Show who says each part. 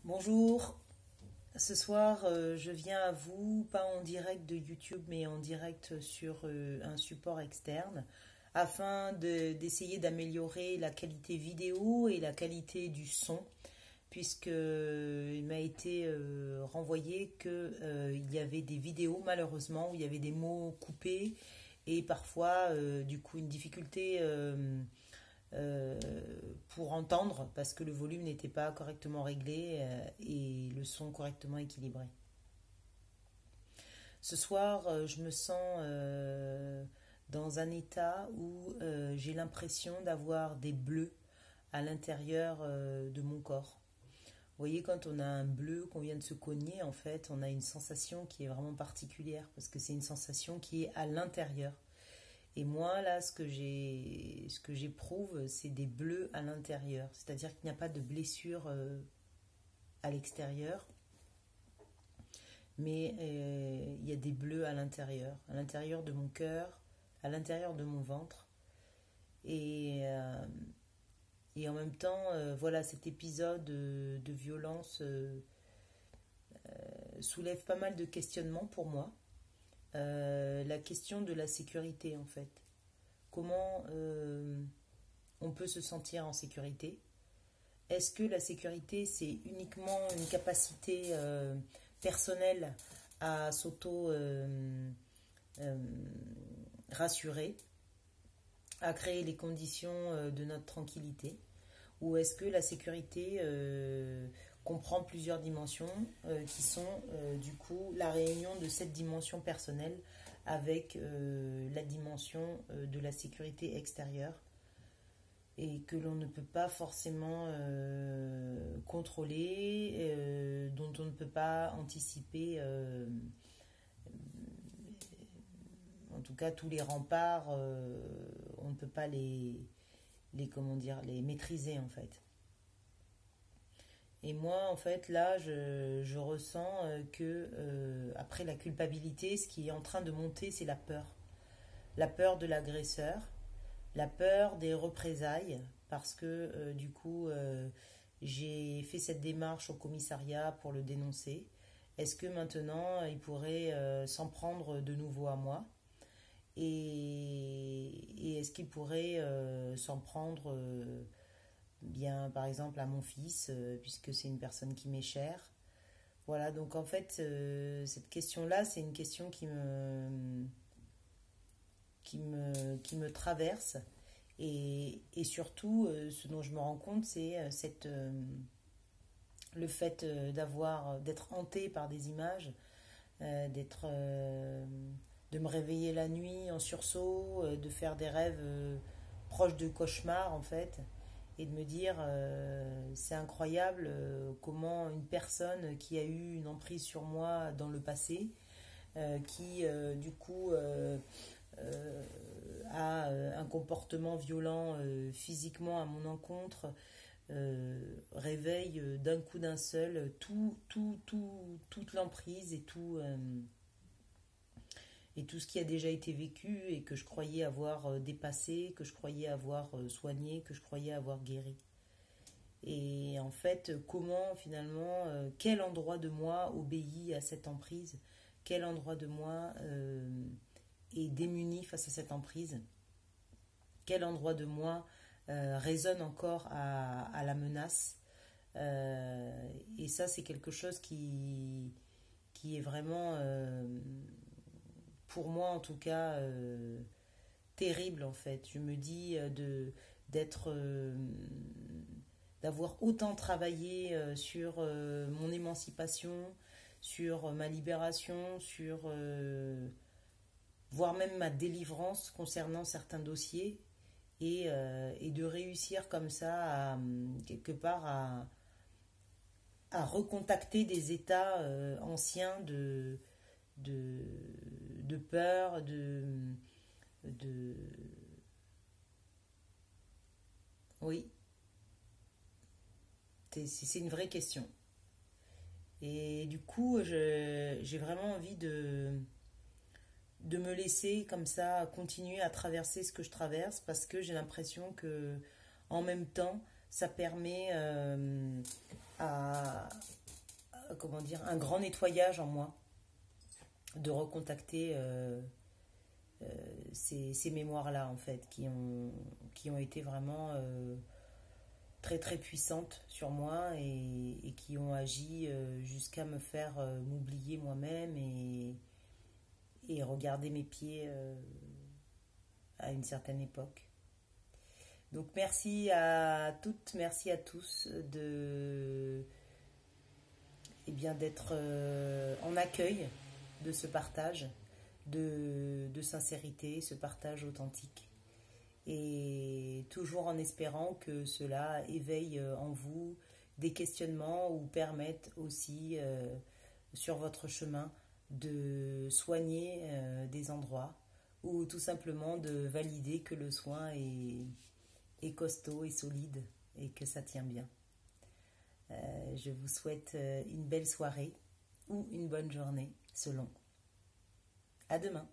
Speaker 1: Bonjour, ce soir je viens à vous, pas en direct de YouTube, mais en direct sur un support externe, afin d'essayer d'améliorer la qualité vidéo et la qualité du son, puisque il m'a été renvoyé qu'il y avait des vidéos malheureusement où il y avait des mots coupés et parfois du coup une difficulté euh, pour entendre parce que le volume n'était pas correctement réglé et le son correctement équilibré. Ce soir, je me sens dans un état où j'ai l'impression d'avoir des bleus à l'intérieur de mon corps. Vous voyez, quand on a un bleu, qu'on vient de se cogner, en fait, on a une sensation qui est vraiment particulière parce que c'est une sensation qui est à l'intérieur. Et moi, là, ce que j'éprouve, c'est des bleus à l'intérieur. C'est-à-dire qu'il n'y a pas de blessure à l'extérieur, mais il y a des bleus à l'intérieur de mon cœur, à l'intérieur de mon ventre. Et, euh, et en même temps, voilà, cet épisode de violence soulève pas mal de questionnements pour moi. La question de la sécurité, en fait. Comment on peut se sentir en sécurité? Est-ce que la sécurité, c'est uniquement une capacité personnelle à euh, rassurer, à créer les conditions de notre tranquillité? Ou est-ce que la sécurité comprend plusieurs dimensions qui sont du coup la réunion de cette dimension personnelle avec la dimension de la sécurité extérieure et que l'on ne peut pas forcément contrôler, dont on ne peut pas anticiper, en tout cas tous les remparts, on ne peut pas comment dire, les maîtriser en fait. Et moi, en fait, là, je ressens que, après la culpabilité, ce qui est en train de monter, c'est la peur. La peur de l'agresseur, la peur des représailles, parce que, du coup, j'ai fait cette démarche au commissariat pour le dénoncer. Est-ce que maintenant, il pourrait s'en prendre de nouveau à moi? Et est-ce qu'il pourrait s'en prendre bien, par exemple, à mon fils, puisque c'est une personne qui m'est chère? Voilà, donc en fait, cette question-là, c'est une question qui me traverse. Et surtout, ce dont je me rends compte, c'est le fait d'être hanté par des images, de me réveiller la nuit en sursaut, de faire des rêves proches de cauchemars en fait, et de me dire c'est incroyable comment une personne qui a eu une emprise sur moi dans le passé, qui du coup euh, a un comportement violent physiquement à mon encontre, réveille d'un coup d'un seul toute l'emprise et tout ce qui a déjà été vécu et que je croyais avoir dépassé, que je croyais avoir soigné, que je croyais avoir guéri. Et en fait, comment finalement, quel endroit de moi obéit à cette emprise? Quel endroit de moi est démuni face à cette emprise? Quel endroit de moi résonne encore à la menace? Et ça, c'est quelque chose qui est vraiment, pour moi en tout cas, terrible en fait. Je me dis d'être, d'avoir autant travaillé sur mon émancipation, sur ma libération, sur voire même ma délivrance concernant certains dossiers, et de réussir comme ça quelque part à recontacter des états anciens de, de peur, de oui, c'est une vraie question. Et du coup, j'ai vraiment envie de me laisser comme ça continuer à traverser ce que je traverse parce que j'ai l'impression que en même temps ça permet à, comment dire, un grand nettoyage en moi, de recontacter ces mémoires-là, en fait, qui ont été vraiment très très puissantes sur moi et qui ont agi jusqu'à me faire m'oublier moi-même et regarder mes pieds à une certaine époque. Donc merci à toutes, merci à tous eh bien, d'être en accueil de ce partage de sincérité, ce partage authentique. Et toujours en espérant que cela éveille en vous des questionnements ou permette aussi sur votre chemin de soigner des endroits ou tout simplement de valider que le soin est costaud et solide et que ça tient bien. Je vous souhaite une belle soirée ou une bonne journée selon. À demain.